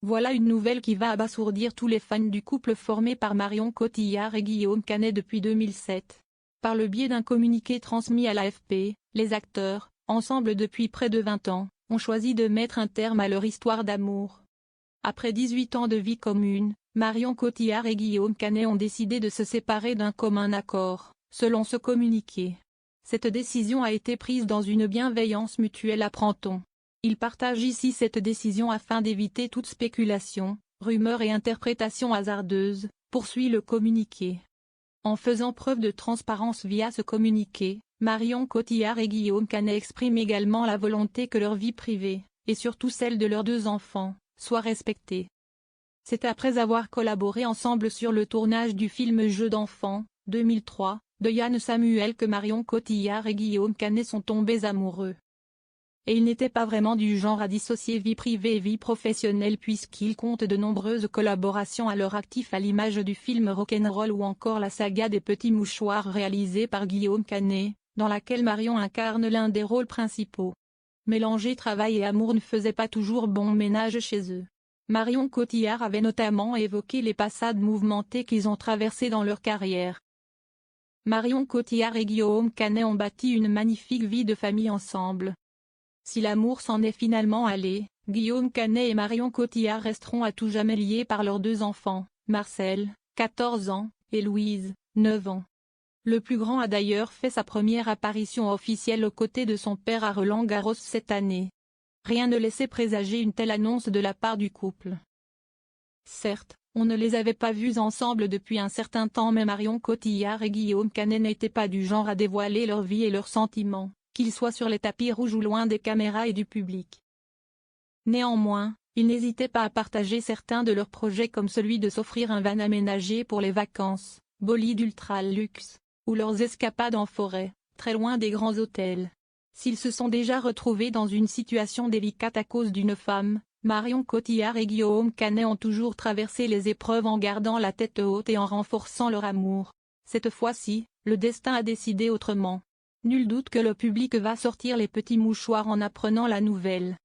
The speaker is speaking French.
Voilà une nouvelle qui va abasourdir tous les fans du couple formé par Marion Cotillard et Guillaume Canet depuis 2007. Par le biais d'un communiqué transmis à l'AFP, les acteurs, ensemble depuis près de 20 ans, ont choisi de mettre un terme à leur histoire d'amour. Après 18 ans de vie commune, Marion Cotillard et Guillaume Canet ont décidé de se séparer d'un commun accord, selon ce communiqué. Cette décision a été prise dans une bienveillance mutuelle, apprend-on. Ils partagent ici cette décision afin d'éviter toute spéculation, rumeur et interprétation hasardeuse, poursuit le communiqué. En faisant preuve de transparence via ce communiqué, Marion Cotillard et Guillaume Canet expriment également la volonté que leur vie privée, et surtout celle de leurs 2 enfants, soit respectée. C'est après avoir collaboré ensemble sur le tournage du film Jeux d'enfants, 2003, de Yann Samuel que Marion Cotillard et Guillaume Canet sont tombés amoureux. Et ils n'étaient pas vraiment du genre à dissocier vie privée et vie professionnelle puisqu'ils comptent de nombreuses collaborations à leur actif à l'image du film Rock'n'Roll ou encore la saga des Petits Mouchoirs réalisée par Guillaume Canet, dans laquelle Marion incarne l'un des rôles principaux. Mélanger travail et amour ne faisait pas toujours bon ménage chez eux. Marion Cotillard avait notamment évoqué les passades mouvementées qu'ils ont traversées dans leur carrière. Marion Cotillard et Guillaume Canet ont bâti une magnifique vie de famille ensemble. Si l'amour s'en est finalement allé, Guillaume Canet et Marion Cotillard resteront à tout jamais liés par leurs 2 enfants, Marcel, 14 ans, et Louise, 9 ans. Le plus grand a d'ailleurs fait sa première apparition officielle aux côtés de son père à Roland-Garros cette année. Rien ne laissait présager une telle annonce de la part du couple. Certes, on ne les avait pas vus ensemble depuis un certain temps mais Marion Cotillard et Guillaume Canet n'étaient pas du genre à dévoiler leur vie et leurs sentiments, qu'ils soient sur les tapis rouges ou loin des caméras et du public. Néanmoins, ils n'hésitaient pas à partager certains de leurs projets comme celui de s'offrir un van aménagé pour les vacances, bolide ultra luxe, ou leurs escapades en forêt, très loin des grands hôtels. S'ils se sont déjà retrouvés dans une situation délicate à cause d'une femme, Marion Cotillard et Guillaume Canet ont toujours traversé les épreuves en gardant la tête haute et en renforçant leur amour. Cette fois-ci, le destin a décidé autrement. Nul doute que le public va sortir les petits mouchoirs en apprenant la nouvelle.